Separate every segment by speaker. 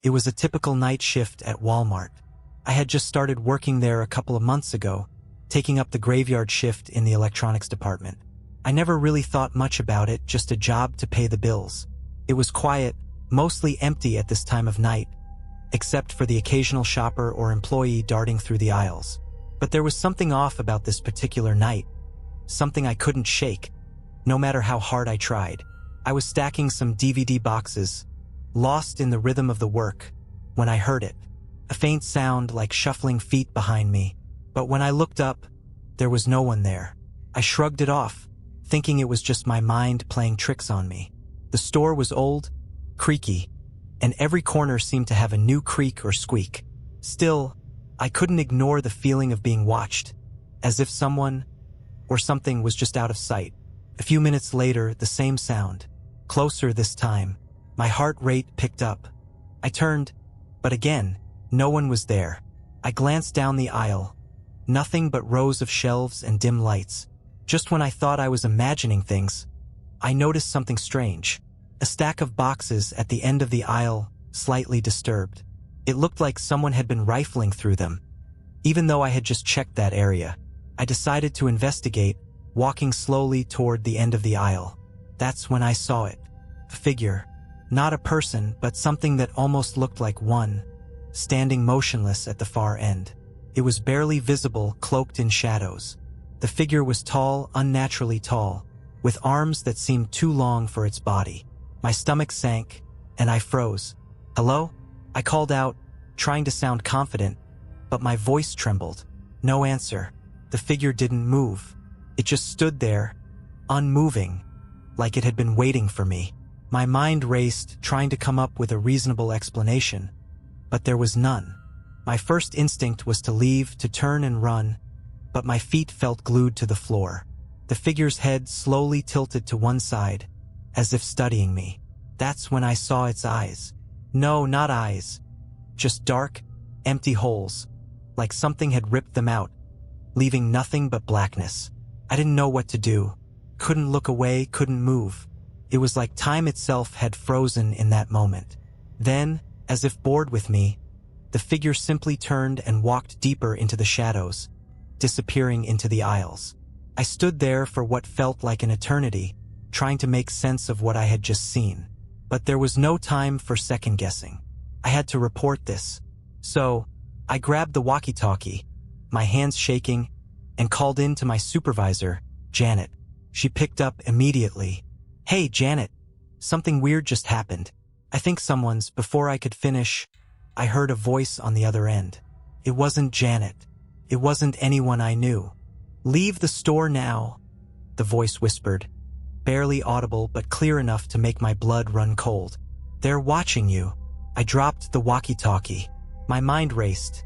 Speaker 1: It was a typical night shift at Walmart. I had just started working there a couple of months ago, taking up the graveyard shift in the electronics department. I never really thought much about it, just a job to pay the bills. It was quiet, mostly empty at this time of night, except for the occasional shopper or employee darting through the aisles. But there was something off about this particular night, something I couldn't shake, no matter how hard I tried. I was stacking some DVD boxes, lost in the rhythm of the work, when I heard it. A faint sound like shuffling feet behind me, but when I looked up, there was no one there. I shrugged it off, thinking it was just my mind playing tricks on me. The store was old, creaky, and every corner seemed to have a new creak or squeak. Still, I couldn't ignore the feeling of being watched, as if someone or something was just out of sight. A few minutes later, the same sound, closer this time. My heart rate picked up. I turned, but again, no one was there. I glanced down the aisle. Nothing but rows of shelves and dim lights. Just when I thought I was imagining things, I noticed something strange. A stack of boxes at the end of the aisle, slightly disturbed. It looked like someone had been rifling through them. Even though I had just checked that area, I decided to investigate, walking slowly toward the end of the aisle. That's when I saw it. A figure. Not a person, but something that almost looked like one, standing motionless at the far end. It was barely visible, cloaked in shadows. The figure was tall, unnaturally tall, with arms that seemed too long for its body. My stomach sank, and I froze. "Hello?" I called out, trying to sound confident, but my voice trembled. No answer. The figure didn't move. It just stood there, unmoving, like it had been waiting for me. My mind raced, trying to come up with a reasonable explanation, but there was none. My first instinct was to leave, to turn and run, but my feet felt glued to the floor. The figure's head slowly tilted to one side, as if studying me. That's when I saw its eyes. No, not eyes. Just dark, empty holes, like something had ripped them out, leaving nothing but blackness. I didn't know what to do. Couldn't look away, couldn't move. It was like time itself had frozen in that moment. Then, as if bored with me, the figure simply turned and walked deeper into the shadows, disappearing into the aisles. I stood there for what felt like an eternity, trying to make sense of what I had just seen. But there was no time for second-guessing. I had to report this. So, I grabbed the walkie-talkie, my hands shaking, and called in to my supervisor, Janet. She picked up immediately. "Hey, Janet, something weird just happened. I think someone's..." Before I could finish, I heard a voice on the other end. It wasn't Janet. It wasn't anyone I knew. "Leave the store now," the voice whispered, barely audible but clear enough to make my blood run cold. "They're watching you." I dropped the walkie-talkie. My mind raced.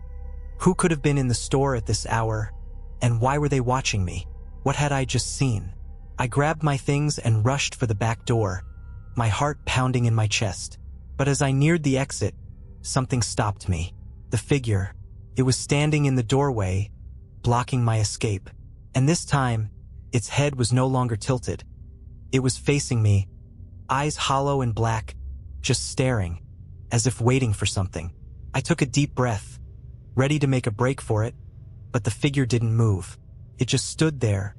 Speaker 1: Who could have been in the store at this hour, and why were they watching me? What had I just seen? I grabbed my things and rushed for the back door, my heart pounding in my chest. But as I neared the exit, something stopped me. The figure. It was standing in the doorway, blocking my escape. And this time, its head was no longer tilted. It was facing me, eyes hollow and black, just staring, as if waiting for something. I took a deep breath, ready to make a break for it, but the figure didn't move. It just stood there,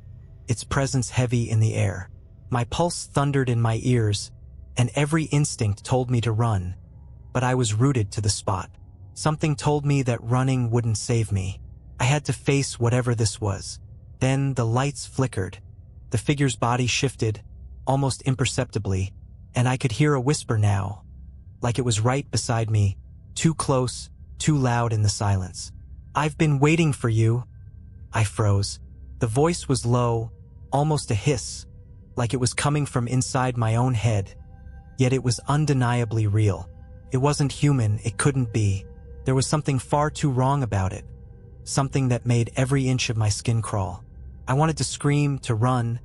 Speaker 1: its presence heavy in the air. My pulse thundered in my ears, and every instinct told me to run, but I was rooted to the spot. Something told me that running wouldn't save me. I had to face whatever this was. Then the lights flickered. The figure's body shifted, almost imperceptibly, and I could hear a whisper now, like it was right beside me, too close, too loud in the silence. "I've been waiting for you." I froze. The voice was low, almost a hiss, like it was coming from inside my own head. Yet it was undeniably real. It wasn't human, it couldn't be. There was something far too wrong about it. Something that made every inch of my skin crawl. I wanted to scream, to run,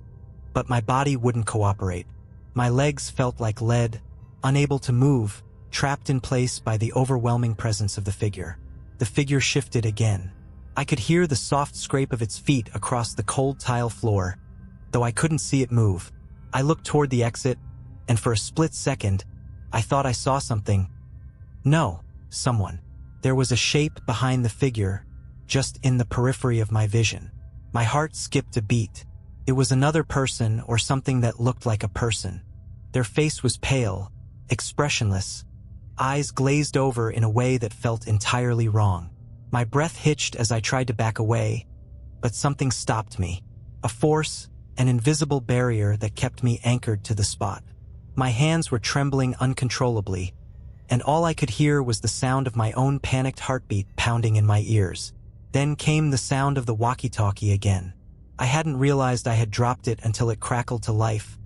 Speaker 1: but my body wouldn't cooperate. My legs felt like lead, unable to move, trapped in place by the overwhelming presence of the figure. The figure shifted again. I could hear the soft scrape of its feet across the cold tile floor, though I couldn't see it move. I looked toward the exit, and for a split second, I thought I saw something. No, someone. There was a shape behind the figure, just in the periphery of my vision. My heart skipped a beat. It was another person or something that looked like a person. Their face was pale, expressionless, eyes glazed over in a way that felt entirely wrong. My breath hitched as I tried to back away, but something stopped me. A force, an invisible barrier that kept me anchored to the spot. My hands were trembling uncontrollably, and all I could hear was the sound of my own panicked heartbeat pounding in my ears. Then came the sound of the walkie-talkie again. I hadn't realized I had dropped it until it crackled to life.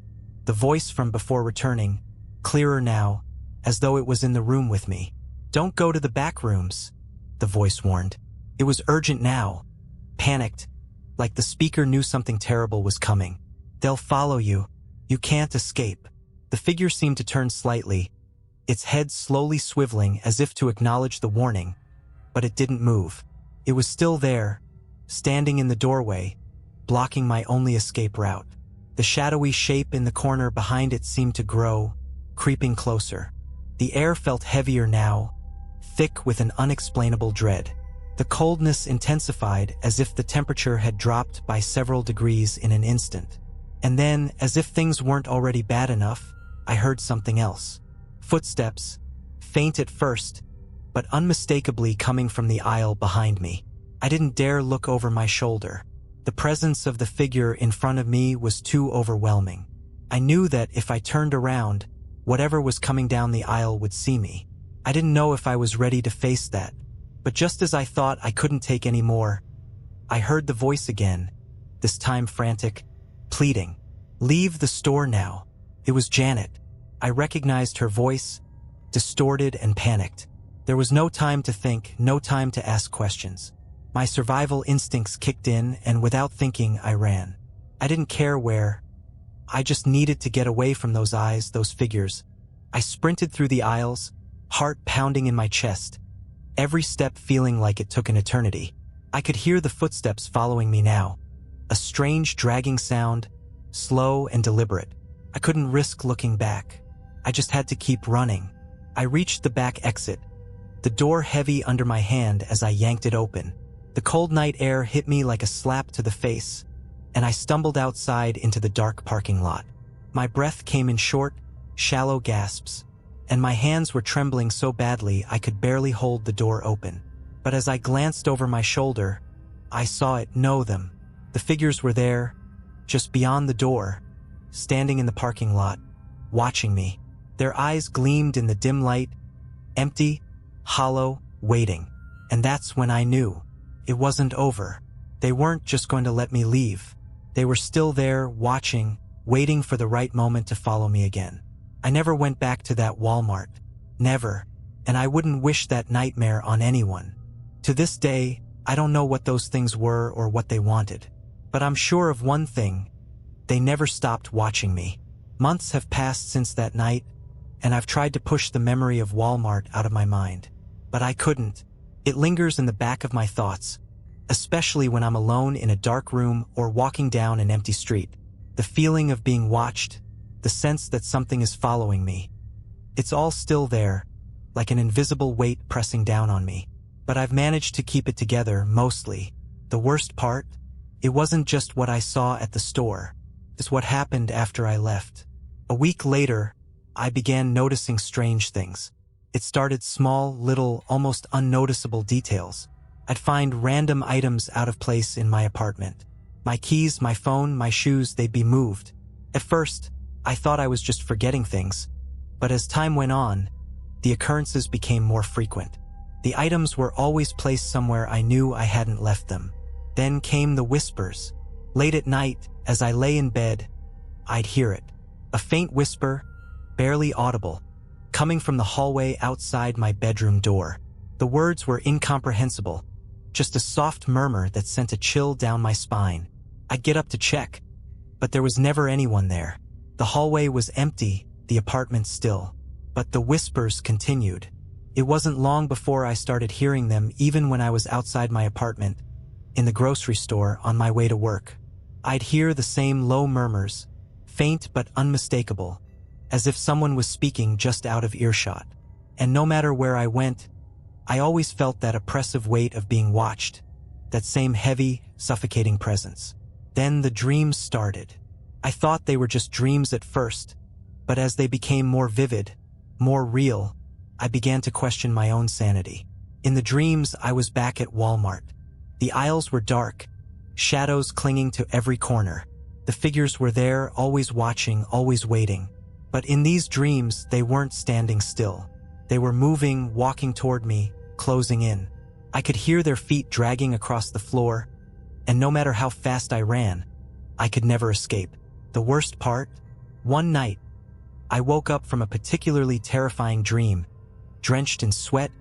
Speaker 1: The voice from before returning, clearer now, as though it was in the room with me. "Don't go to the back rooms," the voice warned. It was urgent now. Panicked, like the speaker knew something terrible was coming. "They'll follow you. You can't escape." The figure seemed to turn slightly, its head slowly swiveling as if to acknowledge the warning, but it didn't move. It was still there, standing in the doorway, blocking my only escape route. The shadowy shape in the corner behind it seemed to grow, creeping closer. The air felt heavier now, thick with an unexplainable dread. The coldness intensified as if the temperature had dropped by several degrees in an instant. And then, as if things weren't already bad enough, I heard something else. Footsteps, faint at first, but unmistakably coming from the aisle behind me. I didn't dare look over my shoulder. The presence of the figure in front of me was too overwhelming. I knew that if I turned around, whatever was coming down the aisle would see me. I didn't know if I was ready to face that, but just as I thought I couldn't take any more, I heard the voice again, this time frantic, pleading. "Leave the store now." It was Janet. I recognized her voice, distorted and panicked. There was no time to think, no time to ask questions. My survival instincts kicked in, and without thinking, I ran. I didn't care where. I just needed to get away from those eyes, those figures. I sprinted through the aisles, heart pounding in my chest, every step feeling like it took an eternity. I could hear the footsteps following me now, a strange dragging sound, slow and deliberate. I couldn't risk looking back. I just had to keep running. I reached the back exit, the door heavy under my hand as I yanked it open. The cold night air hit me like a slap to the face, and I stumbled outside into the dark parking lot. My breath came in short, shallow gasps, and my hands were trembling so badly I could barely hold the door open. But as I glanced over my shoulder, I saw it, know them. The figures were there, just beyond the door, standing in the parking lot, watching me. Their eyes gleamed in the dim light, empty, hollow, waiting. And that's when I knew. It wasn't over. They weren't just going to let me leave. They were still there, watching, waiting for the right moment to follow me again. I never went back to that Walmart. Never. And I wouldn't wish that nightmare on anyone. To this day, I don't know what those things were or what they wanted. But I'm sure of one thing. They never stopped watching me. Months have passed since that night, and I've tried to push the memory of Walmart out of my mind. But I couldn't. It lingers in the back of my thoughts, especially when I'm alone in a dark room or walking down an empty street. The feeling of being watched, the sense that something is following me. It's all still there, like an invisible weight pressing down on me. But I've managed to keep it together, mostly. The worst part? It wasn't just what I saw at the store. It's what happened after I left. A week later, I began noticing strange things. It started small, little, almost unnoticeable details. I'd find random items out of place in my apartment. My keys, my phone, my shoes, they'd be moved. At first, I thought I was just forgetting things. But as time went on, the occurrences became more frequent. The items were always placed somewhere I knew I hadn't left them. Then came the whispers. Late at night, as I lay in bed, I'd hear it. A faint whisper, barely audible, coming from the hallway outside my bedroom door. The words were incomprehensible, just a soft murmur that sent a chill down my spine. I'd get up to check, but there was never anyone there. The hallway was empty, the apartment still. But the whispers continued. It wasn't long before I started hearing them even when I was outside my apartment, in the grocery store on my way to work. I'd hear the same low murmurs, faint but unmistakable, as if someone was speaking just out of earshot. And no matter where I went, I always felt that oppressive weight of being watched, that same heavy, suffocating presence. Then the dreams started. I thought they were just dreams at first, but as they became more vivid, more real, I began to question my own sanity. In the dreams, I was back at Walmart. The aisles were dark, shadows clinging to every corner. The figures were there, always watching, always waiting. But in these dreams, they weren't standing still. They were moving, walking toward me, closing in. I could hear their feet dragging across the floor, and no matter how fast I ran, I could never escape. The worst part? One night, I woke up from a particularly terrifying dream, drenched in sweat,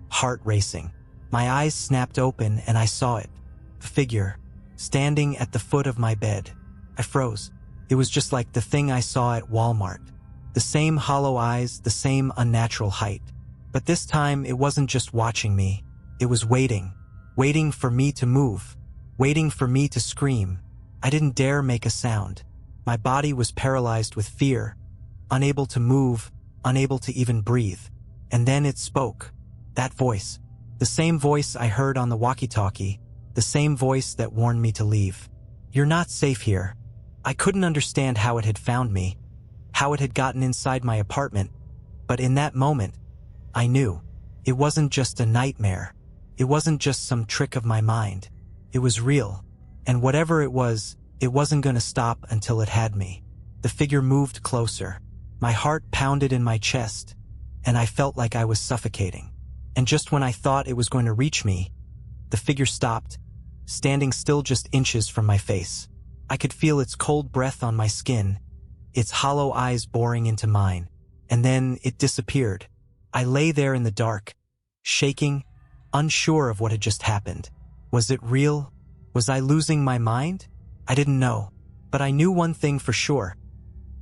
Speaker 1: heart racing. My eyes snapped open and I saw it. A figure, standing at the foot of my bed. I froze. It was just like the thing I saw at Walmart. The same hollow eyes, the same unnatural height. But this time, it wasn't just watching me. It was waiting. Waiting for me to move. Waiting for me to scream. I didn't dare make a sound. My body was paralyzed with fear, unable to move, unable to even breathe. And then it spoke. That voice. The same voice I heard on the walkie-talkie. The same voice that warned me to leave. You're not safe here. I couldn't understand how it had found me, how it had gotten inside my apartment, but in that moment, I knew. It wasn't just a nightmare. It wasn't just some trick of my mind. It was real, and whatever it wasn't going to stop until it had me. The figure moved closer. My heart pounded in my chest, and I felt like I was suffocating. And just when I thought it was going to reach me, the figure stopped, standing still just inches from my face. I could feel its cold breath on my skin, its hollow eyes boring into mine, and then it disappeared. I lay there in the dark, shaking, unsure of what had just happened. Was it real? Was I losing my mind? I didn't know, but I knew one thing for sure.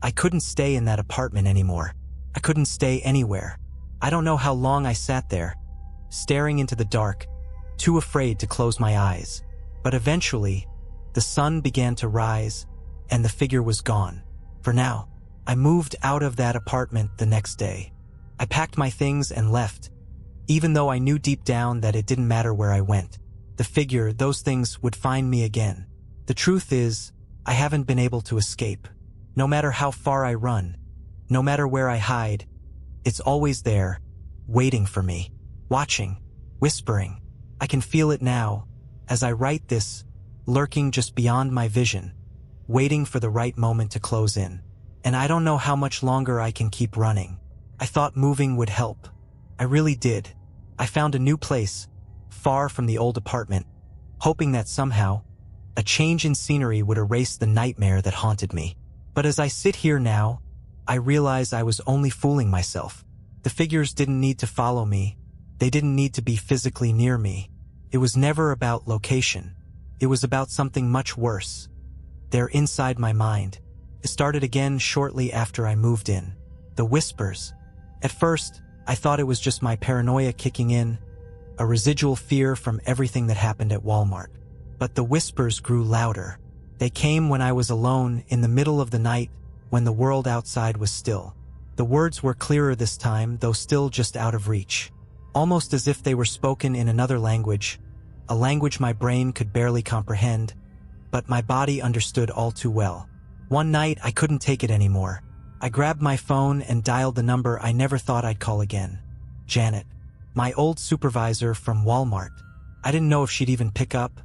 Speaker 1: I couldn't stay in that apartment anymore. I couldn't stay anywhere. I don't know how long I sat there, staring into the dark, too afraid to close my eyes. But eventually, the sun began to rise, and the figure was gone. For now, I moved out of that apartment the next day. I packed my things and left, even though I knew deep down that it didn't matter where I went. The figure, those things would find me again. The truth is, I haven't been able to escape. No matter how far I run, no matter where I hide, it's always there, waiting for me, watching, whispering. I can feel it now, as I write this, lurking just beyond my vision, waiting for the right moment to close in. And I don't know how much longer I can keep running. I thought moving would help. I really did. I found a new place, far from the old apartment, hoping that somehow, a change in scenery would erase the nightmare that haunted me. But as I sit here now, I realize I was only fooling myself. The figures didn't need to follow me. They didn't need to be physically near me. It was never about location. It was about something much worse. They're inside my mind. It started again shortly after I moved in. The whispers. At first, I thought it was just my paranoia kicking in, a residual fear from everything that happened at Walmart. But the whispers grew louder. They came when I was alone in the middle of the night, when the world outside was still. The words were clearer this time, though still just out of reach. Almost as if they were spoken in another language, a language my brain could barely comprehend, but my body understood all too well. One night, I couldn't take it anymore. I grabbed my phone and dialed the number I never thought I'd call again. Janet, my old supervisor from Walmart. I didn't know if she'd even pick up,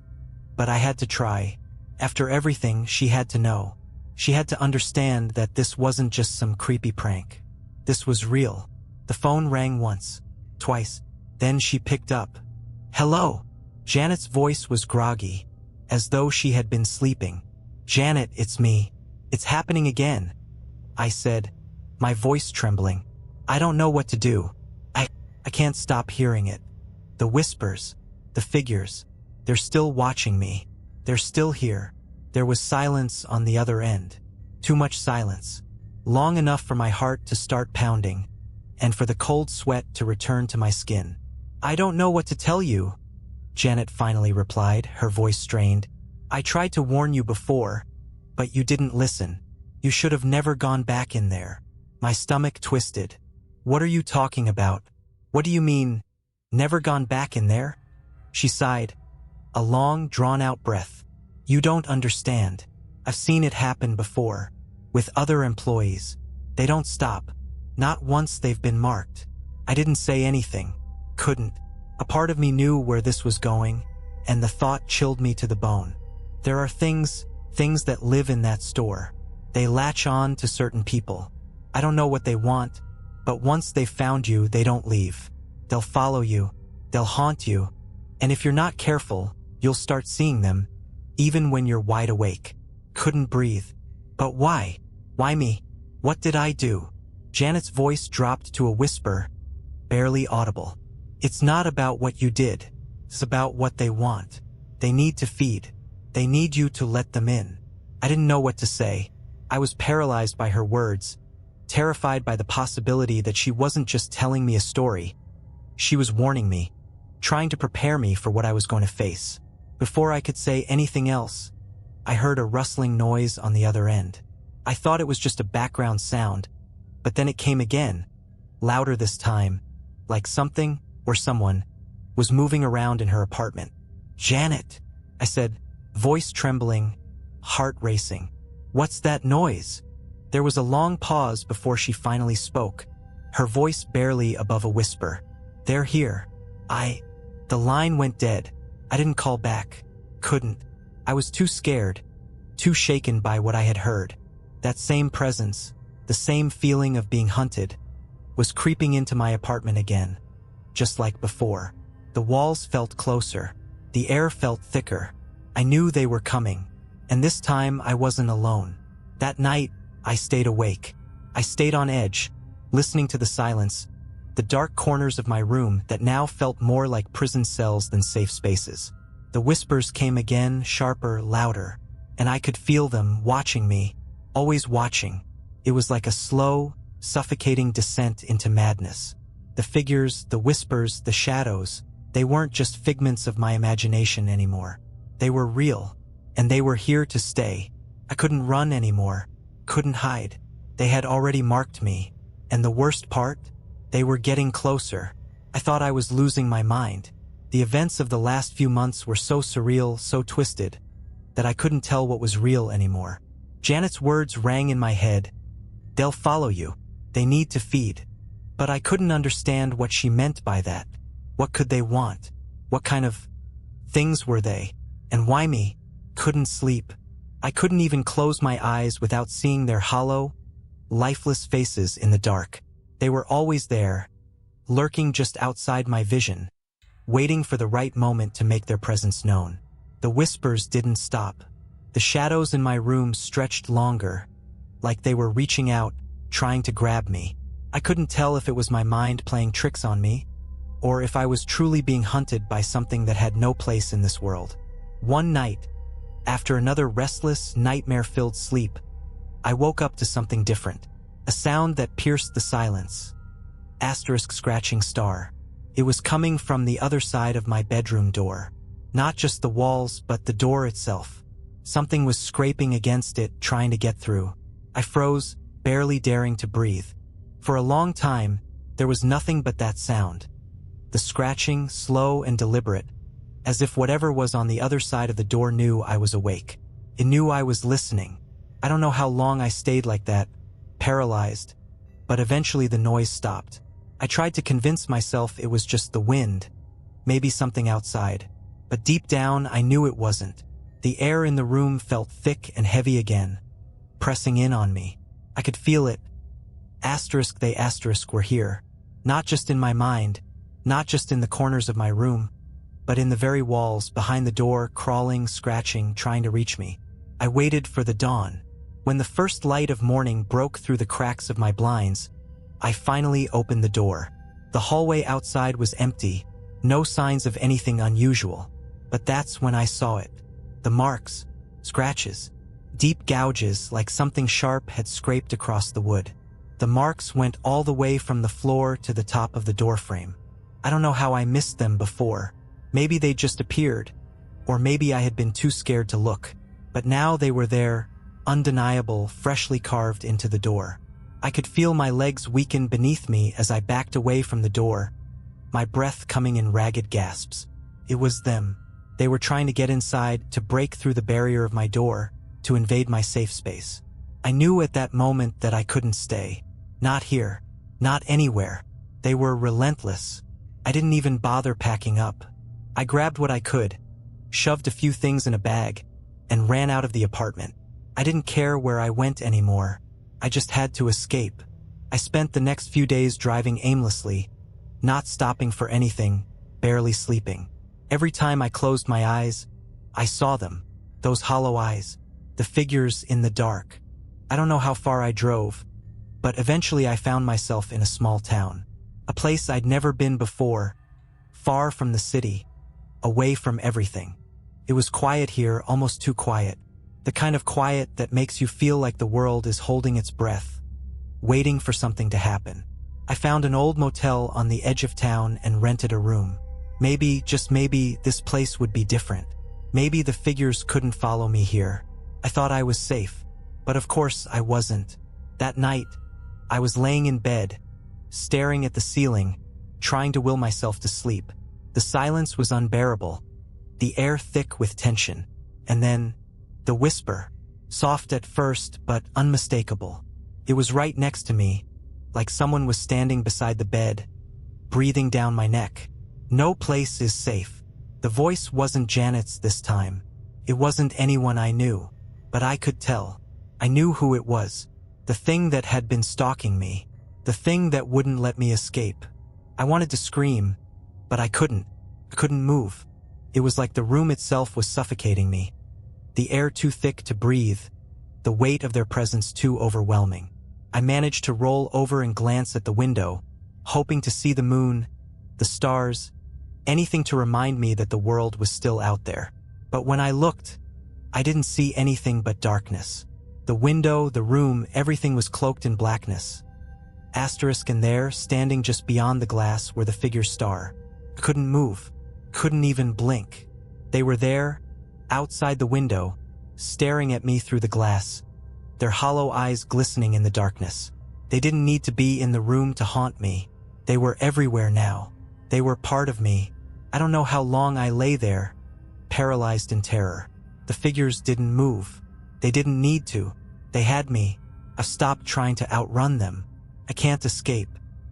Speaker 1: but I had to try. After everything, she had to know. She had to understand that this wasn't just some creepy prank. This was real. The phone rang once, twice. Then she picked up. Hello. Janet's voice was groggy, as though she had been sleeping. Janet, it's me. It's happening again, I said, my voice trembling. I don't know what to do. I can't stop hearing it. The whispers, the figures, they're still watching me. They're still here. There was silence on the other end. Too much silence. Long enough for my heart to start pounding, and for the cold sweat to return to my skin. I don't know what to tell you, Janet finally replied, her voice strained. I tried to warn you before, but you didn't listen. You should have never gone back in there. My stomach twisted. What are you talking about? What do you mean, never gone back in there? She sighed, a long, drawn-out breath. You don't understand. I've seen it happen before. With other employees. They don't stop. Not once they've been marked. I didn't say anything. Couldn't. A part of me knew where this was going, and the thought chilled me to the bone. There are things that live in that store. They latch on to certain people. I don't know what they want, but once they've found you, they don't leave. They'll follow you. They'll haunt you. And if you're not careful, you'll start seeing them, even when you're wide awake. Couldn't breathe. But why? Why me? What did I do? Janet's voice dropped to a whisper, barely audible. It's not about what you did. It's about what they want. They need to feed. They need you to let them in. I didn't know what to say. I was paralyzed by her words, terrified by the possibility that she wasn't just telling me a story. She was warning me, trying to prepare me for what I was going to face. Before I could say anything else, I heard a rustling noise on the other end. I thought it was just a background sound, but then it came again, louder this time, like something or someone was moving around in her apartment. Janet, I said, voice trembling, heart racing. What's that noise? There was a long pause before she finally spoke, her voice barely above a whisper. They're here. The line went dead. I didn't call back. Couldn't. I was too scared, too shaken by what I had heard. That same presence, the same feeling of being hunted, was creeping into my apartment again, just like before. The walls felt closer. The air felt thicker. I knew they were coming, and this time I wasn't alone. That night, I stayed awake. I stayed on edge, listening to the silence, the dark corners of my room that now felt more like prison cells than safe spaces. The whispers came again, sharper, louder, and I could feel them watching me, always watching. It was like a slow, suffocating descent into madness. The figures, the whispers, the shadows, they weren't just figments of my imagination anymore. They were real, and they were here to stay. I couldn't run anymore, couldn't hide. They had already marked me, and the worst part? They were getting closer. I thought I was losing my mind. The events of the last few months were so surreal, so twisted, that I couldn't tell what was real anymore. Janet's words rang in my head. They'll follow you. They need to feed. But I couldn't understand what she meant by that. What could they want? What kind of things were they? And why me? Couldn't sleep. I couldn't even close my eyes without seeing their hollow, lifeless faces in the dark. They were always there, lurking just outside my vision, waiting for the right moment to make their presence known. The whispers didn't stop. The shadows in my room stretched longer, like they were reaching out, trying to grab me. I couldn't tell if it was my mind playing tricks on me, or if I was truly being hunted by something that had no place in this world. One night, after another restless, nightmare-filled sleep, I woke up to something different. A sound that pierced the silence. Asterisk scratching star. It was coming from the other side of my bedroom door. Not just the walls, but the door itself. Something was scraping against it, trying to get through. I froze, barely daring to breathe. For a long time, there was nothing but that sound. The scratching, slow and deliberate, as if whatever was on the other side of the door knew I was awake. It knew I was listening. I don't know how long I stayed like that, paralyzed, but eventually the noise stopped. I tried to convince myself it was just the wind, maybe something outside, but deep down I knew it wasn't. The air in the room felt thick and heavy again, pressing in on me. I could feel it. They were here, not just in my mind, not just in the corners of my room, but in the very walls, behind the door, crawling, scratching, trying to reach me. I waited for the dawn. When the first light of morning broke through the cracks of my blinds, I finally opened the door. The hallway outside was empty, no signs of anything unusual. But that's when I saw it. The marks, scratches, deep gouges like something sharp had scraped across the wood. The marks went all the way from the floor to the top of the doorframe. I don't know how I missed them before. Maybe they just appeared, or maybe I had been too scared to look. But now they were there, undeniable, freshly carved into the door. I could feel my legs weaken beneath me as I backed away from the door, my breath coming in ragged gasps. It was them. They were trying to get inside, to break through the barrier of my door, to invade my safe space. I knew at that moment that I couldn't stay. Not here. Not anywhere. They were relentless. I didn't even bother packing up. I grabbed what I could, shoved a few things in a bag, and ran out of the apartment. I didn't care where I went anymore. I just had to escape. I spent the next few days driving aimlessly, not stopping for anything, barely sleeping. Every time I closed my eyes, I saw them, those hollow eyes, the figures in the dark. I don't know how far I drove, but eventually I found myself in a small town, a place I'd never been before, far from the city, away from everything. It was quiet here, almost too quiet, the kind of quiet that makes you feel like the world is holding its breath, waiting for something to happen. I found an old motel on the edge of town and rented a room. Maybe, just maybe, this place would be different. Maybe the figures couldn't follow me here. I thought I was safe, but of course I wasn't. That night, I was laying in bed, staring at the ceiling, trying to will myself to sleep. The silence was unbearable, the air thick with tension, and then the whisper, soft at first but unmistakable. It was right next to me, like someone was standing beside the bed, breathing down my neck. No place is safe. The voice wasn't Janet's this time. It wasn't anyone I knew, but I could tell. I knew who it was. The thing that had been stalking me. The thing that wouldn't let me escape. I wanted to scream, but I couldn't. I couldn't move. It was like the room itself was suffocating me. The air too thick to breathe. The weight of their presence too overwhelming. I managed to roll over and glance at the window, hoping to see the moon, the stars, anything to remind me that the world was still out there. But when I looked, I didn't see anything but darkness. The window, the room, everything was cloaked in blackness. Asterisk, and there, standing just beyond the glass, were the figures star. Couldn't move, couldn't even blink. They were there, outside the window, staring at me through the glass, their hollow eyes glistening in the darkness. They didn't need to be in the room to haunt me. They were everywhere now. They were part of me. I don't know how long I lay there, paralyzed in terror. The figures didn't move. They didn't need to. They had me. I've stopped trying to outrun them. I can't escape.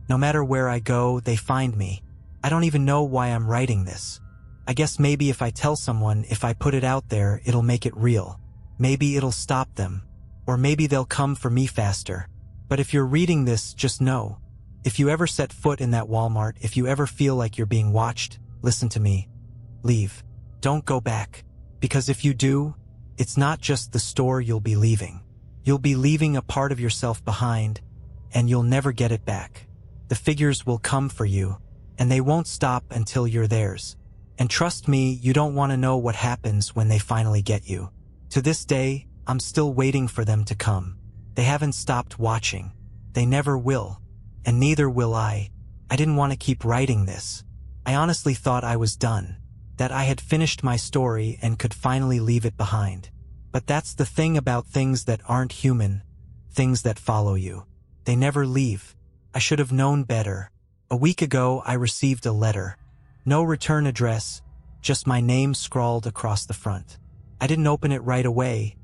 Speaker 1: No matter where I go, they find me. I don't even know why I'm writing this. I guess maybe if I tell someone, if I put it out there, it'll make it real. Maybe it'll stop them. Or maybe they'll come for me faster. But if you're reading this, just know. If you ever set foot in that Walmart, if you ever feel like you're being watched, listen to me. Leave. Don't go back. Because if you do, it's not just the store you'll be leaving. You'll be leaving a part of yourself behind, and you'll never get it back. The figures will come for you, and they won't stop until you're theirs. And trust me, you don't want to know what happens when they finally get you. To this day, I'm still waiting for them to come. They haven't stopped watching. They never will. And neither will I. I didn't want to keep writing this. I honestly thought I was done, that I had finished my story and could finally leave it behind. But that's the thing about things that aren't human, things that follow you. They never leave. I should have known better. A week ago, I received a letter. No return address, just my name scrawled across the front. I didn't open it right away.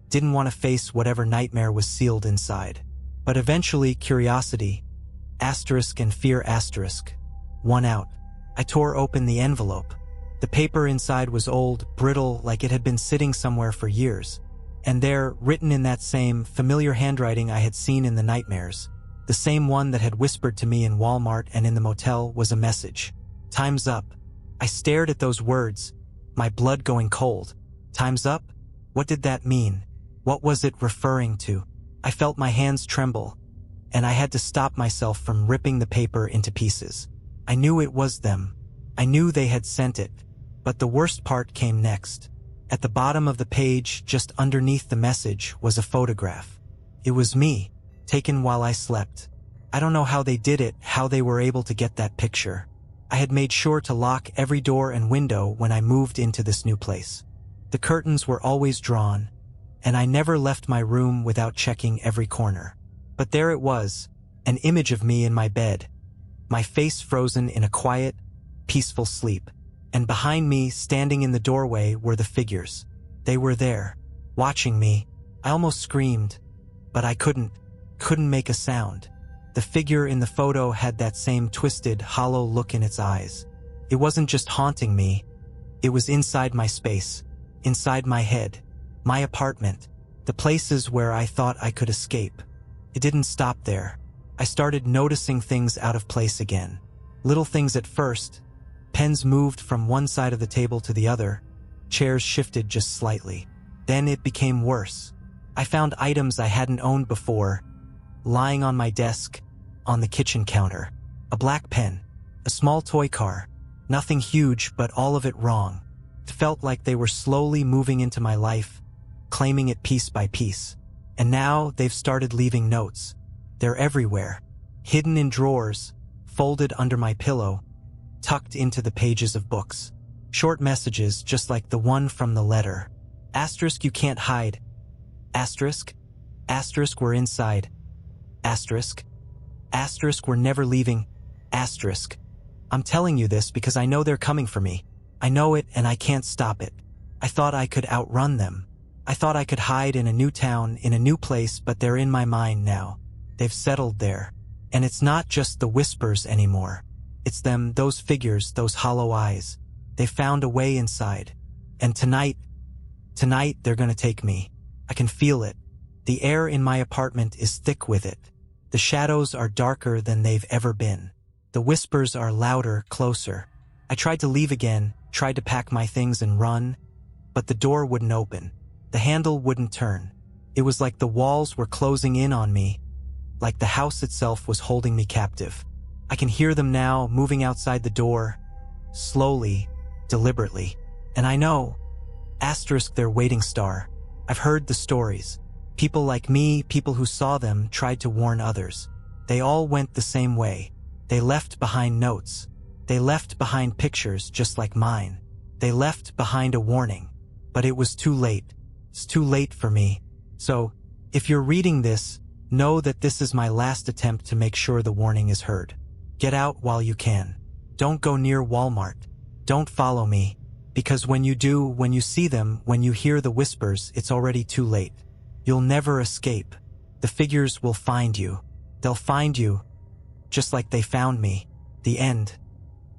Speaker 1: Didn't want to face whatever nightmare was sealed inside. But eventually, curiosity, asterisk and fear asterisk, won out. I tore open the envelope. The paper inside was old, brittle, like it had been sitting somewhere for years. And there, written in that same familiar handwriting I had seen in the nightmares, the same one that had whispered to me in Walmart and in the motel, was a message. Time's up. I stared at those words, my blood going cold. Time's up? What did that mean? What was it referring to? I felt my hands tremble, and I had to stop myself from ripping the paper into pieces. I knew it was them. I knew they had sent it, but the worst part came next. At the bottom of the page, just underneath the message, was a photograph. It was me, taken while I slept. I don't know how they did it, how they were able to get that picture. I had made sure to lock every door and window when I moved into this new place. The curtains were always drawn, and I never left my room without checking every corner. But there it was, an image of me in my bed, my face frozen in a quiet, peaceful sleep. And behind me, standing in the doorway, were the figures. They were there, watching me. I almost screamed, but I couldn't make a sound. The figure in the photo had that same twisted, hollow look in its eyes. It wasn't just haunting me, it was inside my space, inside my head, my apartment, the places where I thought I could escape. It didn't stop there. I started noticing things out of place again. Little things at first. Pens moved from one side of the table to the other. Chairs shifted just slightly. Then it became worse. I found items I hadn't owned before, lying on my desk, on the kitchen counter. A black pen, a small toy car. Nothing huge, but all of it wrong. It felt like they were slowly moving into my life, claiming it piece by piece. And now they've started leaving notes. They're everywhere, hidden in drawers, folded under my pillow, tucked into the pages of books. Short messages just like the one from the letter. Asterisk, you can't hide. Asterisk. Asterisk, we're inside. Asterisk. Asterisk, we're never leaving. Asterisk. I'm telling you this because I know they're coming for me. I know it and I can't stop it. I thought I could outrun them. I thought I could hide in a new town, in a new place, but they're in my mind now. They've settled there. And it's not just the whispers anymore. It's them, those figures, those hollow eyes. They found a way inside. And tonight they're gonna take me. I can feel it. The air in my apartment is thick with it. The shadows are darker than they've ever been. The whispers are louder, closer. I tried to leave again, tried to pack my things and run, but the door wouldn't open. The handle wouldn't turn. It was like the walls were closing in on me, like the house itself was holding me captive. I can hear them now, moving outside the door, slowly, deliberately. And I know, asterisk, they're waiting star. I've heard the stories. People like me, people who saw them, tried to warn others. They all went the same way. They left behind notes. They left behind pictures just like mine. They left behind a warning. But it was too late. It's too late for me. So, if you're reading this, know that this is my last attempt to make sure the warning is heard. Get out while you can. Don't go near Walmart. Don't follow me. Because when you do, when you see them, when you hear the whispers, it's already too late. You'll never escape. The figures will find you. They'll find you, just like they found me. The end.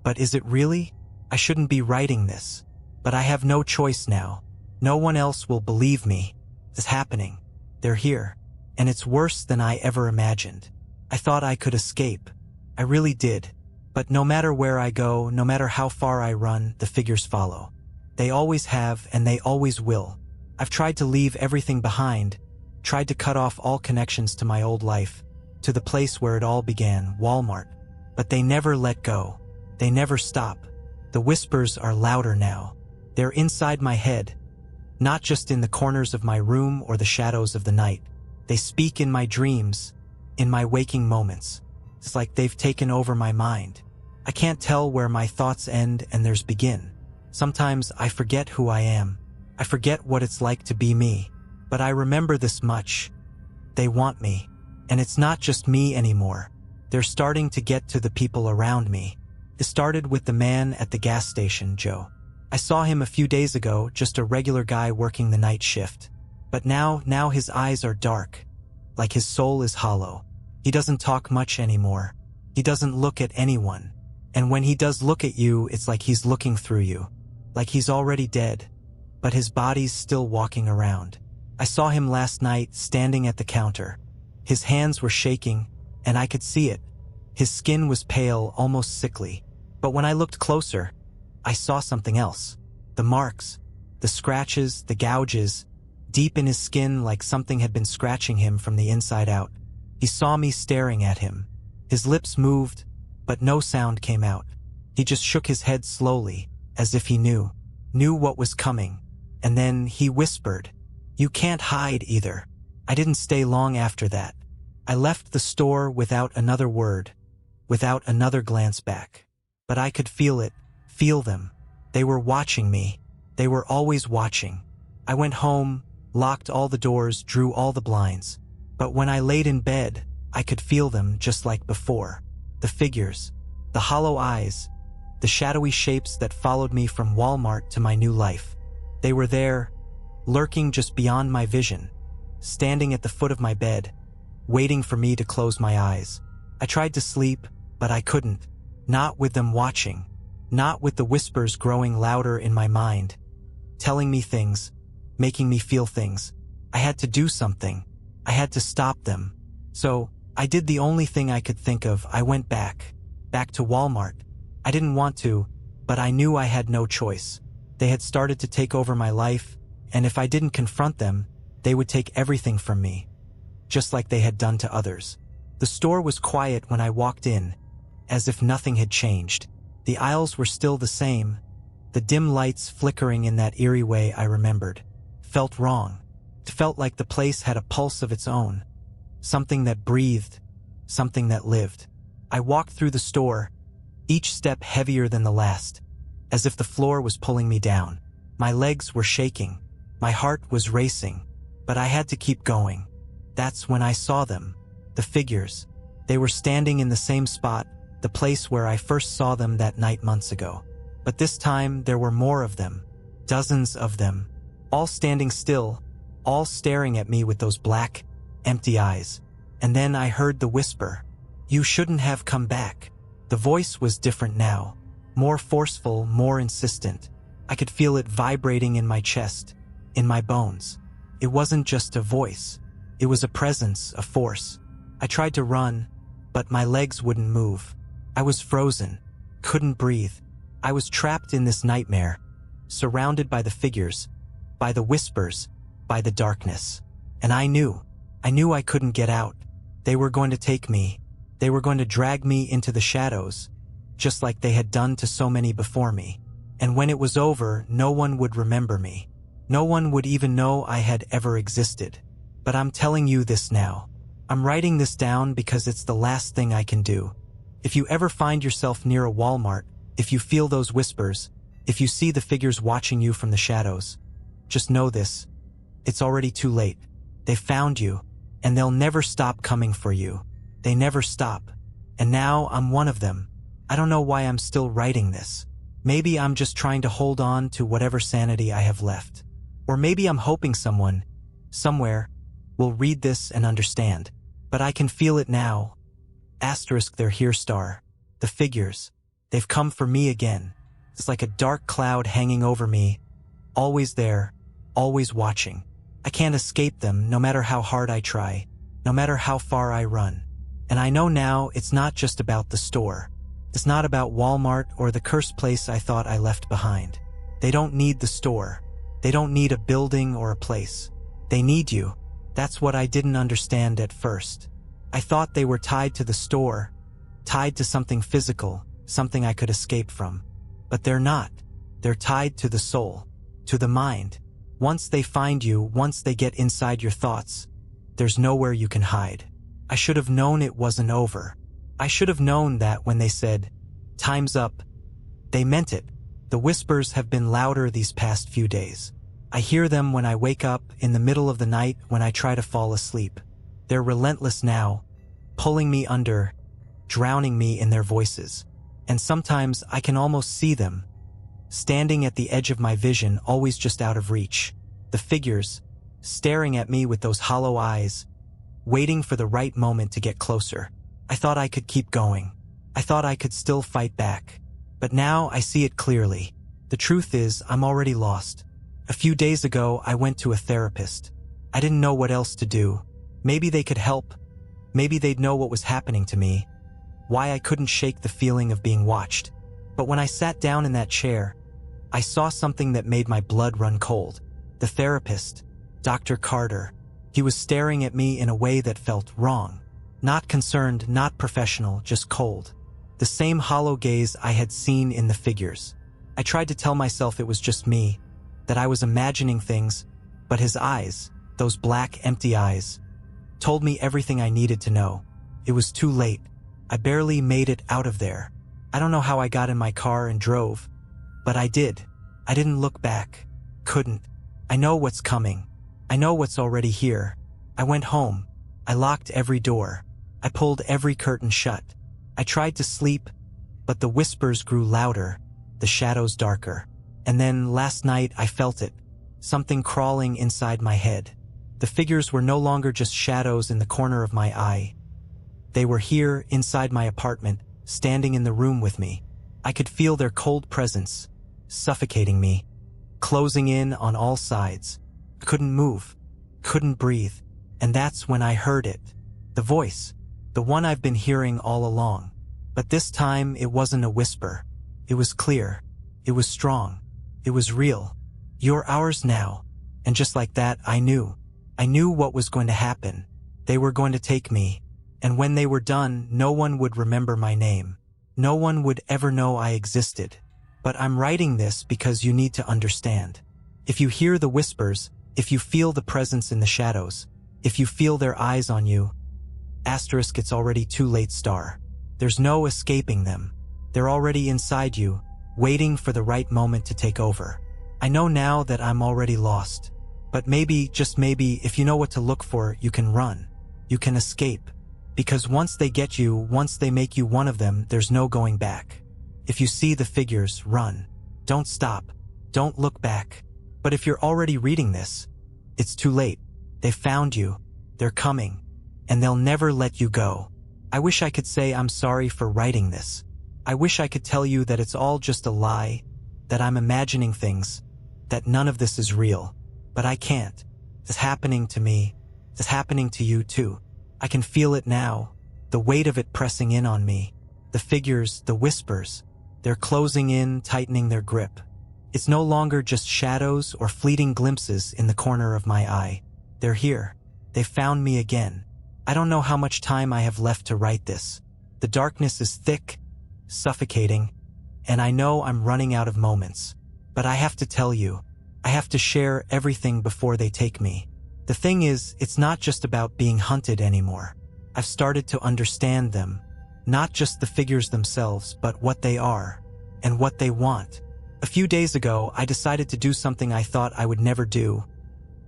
Speaker 1: But is it really? I shouldn't be writing this. But I have no choice now. No one else will believe me. It's happening. They're here. And it's worse than I ever imagined. I thought I could escape. I really did. But no matter where I go, no matter how far I run, the figures follow. They always have, and they always will. I've tried to leave everything behind, tried to cut off all connections to my old life, to the place where it all began, Walmart. But they never let go. They never stop. The whispers are louder now. They're inside my head, not just in the corners of my room or the shadows of the night. They speak in my dreams, in my waking moments. It's like they've taken over my mind. I can't tell where my thoughts end and theirs begin. Sometimes I forget who I am. I forget what it's like to be me. But I remember this much. They want me. And it's not just me anymore. They're starting to get to the people around me. It started with the man at the gas station, Joe. I saw him a few days ago, just a regular guy working the night shift. But now his eyes are dark, like his soul is hollow. He doesn't talk much anymore. He doesn't look at anyone. And when he does look at you, it's like he's looking through you. Like he's already dead, but his body's still walking around. I saw him last night standing at the counter. His hands were shaking, and I could see it. His skin was pale, almost sickly. But when I looked closer, I saw something else. The marks, the scratches, the gouges, deep in his skin like something had been scratching him from the inside out. He saw me staring at him. His lips moved, but no sound came out. He just shook his head slowly, as if he knew what was coming. And then he whispered, "You can't hide either." I didn't stay long after that. I left the store without another word, without another glance back. But I could feel it, feel them. They were watching me. They were always watching. I went home, locked all the doors, drew all the blinds. But when I laid in bed, I could feel them just like before. The figures. The hollow eyes, the shadowy shapes that followed me from Walmart to my new life. They were there, lurking just beyond my vision, standing at the foot of my bed, waiting for me to close my eyes. I tried to sleep, but I couldn't. Not with them watching. Not with the whispers growing louder in my mind, telling me things, making me feel things. I had to do something. I had to stop them. So, I did the only thing I could think of. I went back to Walmart. I didn't want to, but I knew I had no choice. They had started to take over my life, and if I didn't confront them, they would take everything from me, just like they had done to others. The store was quiet when I walked in, as if nothing had changed. The aisles were still the same, the dim lights flickering in that eerie way I remembered. Felt wrong. It felt like the place had a pulse of its own. Something that breathed, something that lived. I walked through the store, each step heavier than the last, as if the floor was pulling me down. My legs were shaking, my heart was racing, but I had to keep going. That's when I saw them, the figures. They were standing in the same spot, the place where I first saw them that night months ago. But this time there were more of them, dozens of them, all standing still, all staring at me with those black, empty eyes. And then I heard the whisper, "You shouldn't have come back." The voice was different now, more forceful, more insistent. I could feel it vibrating in my chest, in my bones. It wasn't just a voice. It was a presence, a force. I tried to run, but my legs wouldn't move. I was frozen, couldn't breathe. I was trapped in this nightmare, surrounded by the figures, by the whispers, by the darkness. And I knew I couldn't get out. They were going to take me. They were going to drag me into the shadows, just like they had done to so many before me. And when it was over, no one would remember me. No one would even know I had ever existed. But I'm telling you this now. I'm writing this down because it's the last thing I can do. If you ever find yourself near a Walmart, if you feel those whispers, if you see the figures watching you from the shadows, just know this. It's already too late. They found you, and they'll never stop coming for you. They never stop. And now I'm one of them. I don't know why I'm still writing this. Maybe I'm just trying to hold on to whatever sanity I have left. Or maybe I'm hoping someone, somewhere, will read this and understand. But I can feel it now. Asterisk, they're here, star. The figures. They've come for me again. It's like a dark cloud hanging over me. Always there. Always watching. I can't escape them no matter how hard I try. No matter how far I run. And I know now it's not just about the store. It's not about Walmart or the cursed place I thought I left behind. They don't need the store. They don't need a building or a place. They need you. That's what I didn't understand at first. I thought they were tied to the store, tied to something physical, something I could escape from. But they're not. They're tied to the soul, to the mind. Once they find you, once they get inside your thoughts, there's nowhere you can hide. I should have known it wasn't over. I should have known that when they said, "Time's up," they meant it. The whispers have been louder these past few days. I hear them when I wake up, in the middle of the night, when I try to fall asleep. They're relentless now, pulling me under, drowning me in their voices. And sometimes I can almost see them, standing at the edge of my vision, always just out of reach. The figures, staring at me with those hollow eyes, waiting for the right moment to get closer. I thought I could keep going. I thought I could still fight back. But now I see it clearly. The truth is, I'm already lost. A few days ago, I went to a therapist. I didn't know what else to do. Maybe they could help. Maybe they'd know what was happening to me, why I couldn't shake the feeling of being watched. But when I sat down in that chair, I saw something that made my blood run cold. The therapist, Dr. Carter, he was staring at me in a way that felt wrong. Not concerned, not professional, just cold. The same hollow gaze I had seen in the figures. I tried to tell myself it was just me, that I was imagining things, but his eyes, those black, empty eyes, told me everything I needed to know. It was too late. I barely made it out of there. I don't know how I got in my car and drove, but I did. I didn't look back. Couldn't. I know what's coming. I know what's already here. I went home. I locked every door. I pulled every curtain shut. I tried to sleep, but the whispers grew louder, the shadows darker. And then last night I felt it, something crawling inside my head. The figures were no longer just shadows in the corner of my eye. They were here, inside my apartment, standing in the room with me. I could feel their cold presence, suffocating me, closing in on all sides. I couldn't move, couldn't breathe, and that's when I heard it. The voice, the one I've been hearing all along. But this time it wasn't a whisper. It was clear. It was strong. It was real. "You're ours now." And just like that, I knew. I knew what was going to happen. They were going to take me. And when they were done, no one would remember my name. No one would ever know I existed. But I'm writing this because you need to understand. If you hear the whispers, if you feel the presence in the shadows, if you feel their eyes on you, asterisk, it's already too late, star. There's no escaping them. They're already inside you, waiting for the right moment to take over. I know now that I'm already lost. But maybe, just maybe, if you know what to look for, you can run. You can escape. Because once they get you, once they make you one of them, there's no going back. If you see the figures, run. Don't stop. Don't look back. But if you're already reading this, it's too late. They found you. They're coming. And they'll never let you go. I wish I could say I'm sorry for writing this. I wish I could tell you that it's all just a lie, that I'm imagining things, that none of this is real. But I can't. It's happening to me. It's happening to you too. I can feel it now, the weight of it pressing in on me. The figures, the whispers, they're closing in, tightening their grip. It's no longer just shadows or fleeting glimpses in the corner of my eye. They're here. They found me again. I don't know how much time I have left to write this. The darkness is thick, suffocating, and I know I'm running out of moments. But I have to tell you, I have to share everything before they take me. The thing is, it's not just about being hunted anymore. I've started to understand them. Not just the figures themselves, but what they are, and what they want. A few days ago, I decided to do something I thought I would never do.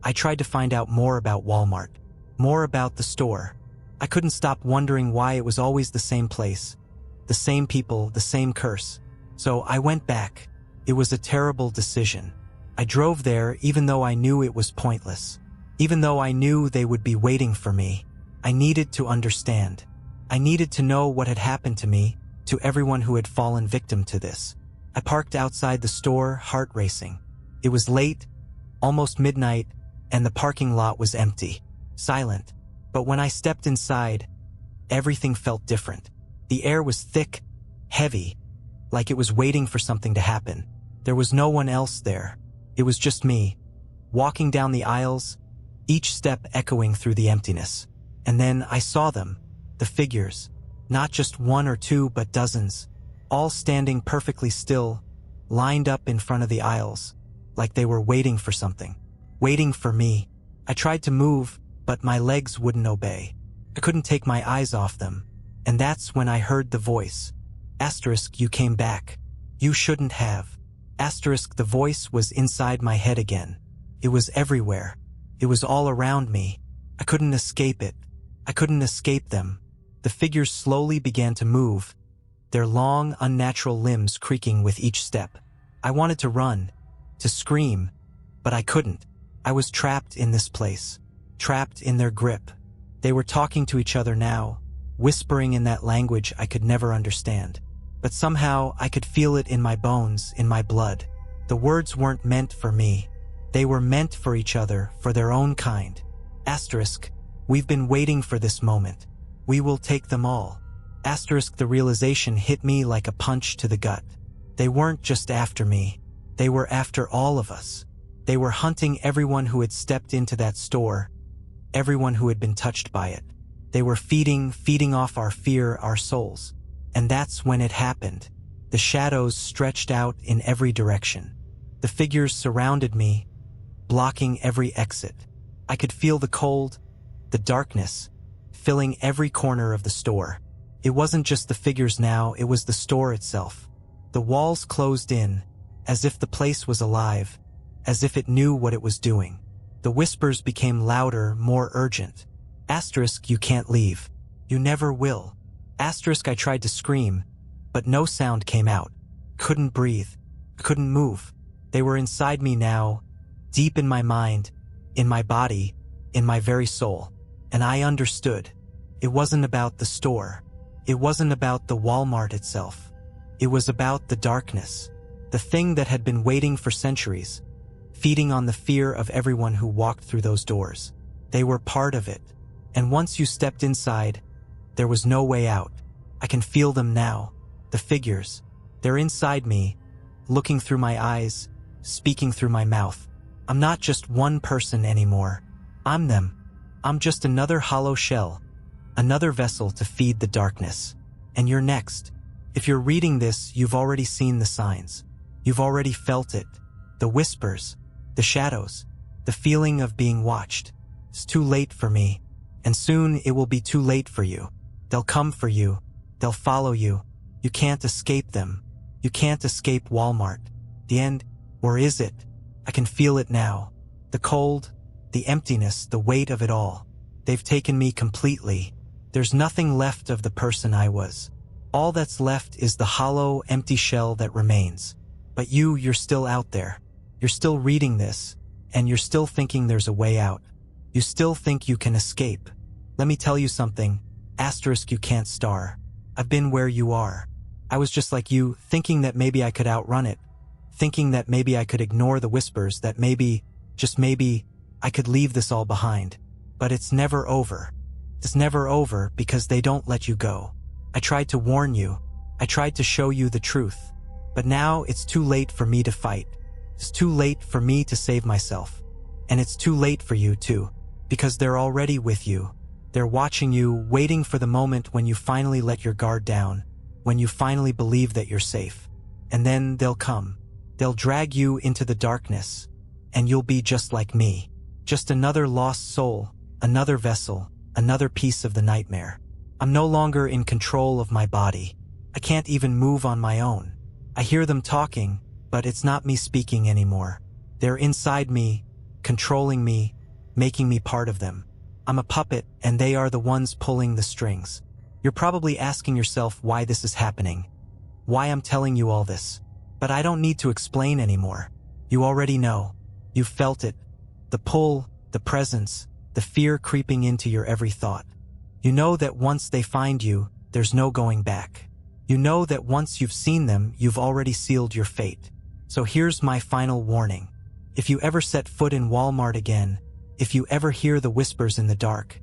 Speaker 1: I tried to find out more about Walmart, more about the store. I couldn't stop wondering why it was always the same place, the same people, the same curse. So I went back. It was a terrible decision. I drove there even though I knew it was pointless. Even though I knew they would be waiting for me. I needed to understand. I needed to know what had happened to me, to everyone who had fallen victim to this. I parked outside the store, heart racing. It was late, almost midnight, and the parking lot was empty, silent. But when I stepped inside, everything felt different. The air was thick, heavy, like it was waiting for something to happen. There was no one else there. It was just me, walking down the aisles, each step echoing through the emptiness. And then I saw them, the figures, not just one or two but dozens, all standing perfectly still, lined up in front of the aisles, like they were waiting for something, waiting for me. I tried to move, but my legs wouldn't obey. I couldn't take my eyes off them. And that's when I heard the voice. Asterisk, you came back. You shouldn't have. Asterisk, the voice was inside my head again. It was everywhere. It was all around me. I couldn't escape it. I couldn't escape them. The figures slowly began to move, their long, unnatural limbs creaking with each step. I wanted to run, to scream, but I couldn't. I was trapped in this place, trapped in their grip. They were talking to each other now, whispering in that language I could never understand. But somehow I could feel it in my bones, in my blood. The words weren't meant for me. They were meant for each other, for their own kind. Asterisk, we've been waiting for this moment. We will take them all. Asterisk, the realization hit me like a punch to the gut. They weren't just after me. They were after all of us. They were hunting everyone who had stepped into that store, everyone who had been touched by it. They were feeding off our fear, our souls. And that's when it happened. The shadows stretched out in every direction. The figures surrounded me, blocking every exit. I could feel the cold, the darkness, filling every corner of the store. It wasn't just the figures now, it was the store itself. The walls closed in, as if the place was alive, as if it knew what it was doing. The whispers became louder, more urgent. Asterisk, you can't leave. You never will. Asterisk, I tried to scream, but no sound came out. Couldn't breathe. Couldn't move. They were inside me now, deep in my mind, in my body, in my very soul. And I understood. It wasn't about the store. It wasn't about the Walmart itself. It was about the darkness, the thing that had been waiting for centuries, feeding on the fear of everyone who walked through those doors. They were part of it. And once you stepped inside, there was no way out. I can feel them now. The figures. They're inside me, looking through my eyes, speaking through my mouth. I'm not just one person anymore. I'm them. I'm just another hollow shell, another vessel to feed the darkness. And you're next. If you're reading this, you've already seen the signs. You've already felt it. The whispers, the shadows, the feeling of being watched. It's too late for me. And soon it will be too late for you. They'll come for you. They'll follow you. You can't escape them. You can't escape Walmart. The end, or is it? I can feel it now. The cold, the emptiness, the weight of it all. They've taken me completely. There's nothing left of the person I was. All that's left is the hollow, empty shell that remains. But you're still out there. You're still reading this, and you're still thinking there's a way out. You still think you can escape. Let me tell you something. Asterisk, you can't star. I've been where you are. I was just like you, thinking that maybe I could outrun it. Thinking that maybe I could ignore the whispers, that maybe, just maybe, I could leave this all behind. But it's never over. It's never over because they don't let you go. I tried to warn you. I tried to show you the truth. But now it's too late for me to fight. It's too late for me to save myself. And it's too late for you too, because they're already with you. They're watching you, waiting for the moment when you finally let your guard down, when you finally believe that you're safe. And then they'll come. They'll drag you into the darkness, and you'll be just like me. Just another lost soul, another vessel, another piece of the nightmare. I'm no longer in control of my body. I can't even move on my own. I hear them talking, but it's not me speaking anymore. They're inside me, controlling me, making me part of them. I'm a puppet, and they are the ones pulling the strings. You're probably asking yourself why this is happening, why I'm telling you all this. But I don't need to explain anymore. You already know. You've felt it. The pull, the presence, the fear creeping into your every thought. You know that once they find you, there's no going back. You know that once you've seen them, you've already sealed your fate. So here's my final warning. If you ever set foot in Walmart again, if you ever hear the whispers in the dark,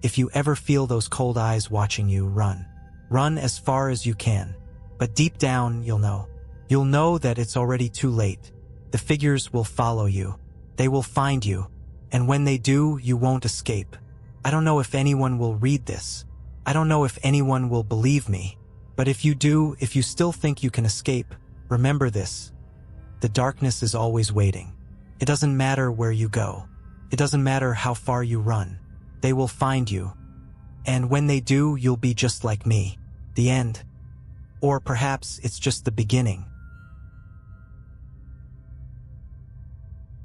Speaker 1: if you ever feel those cold eyes watching you, run. Run as far as you can. But deep down, you'll know. You'll know that it's already too late. The figures will follow you. They will find you. And when they do, you won't escape. I don't know if anyone will read this. I don't know if anyone will believe me. But if you do, if you still think you can escape, remember this. The darkness is always waiting. It doesn't matter where you go. It doesn't matter how far you run. They will find you. And when they do, you'll be just like me. The end. Or perhaps it's just the beginning.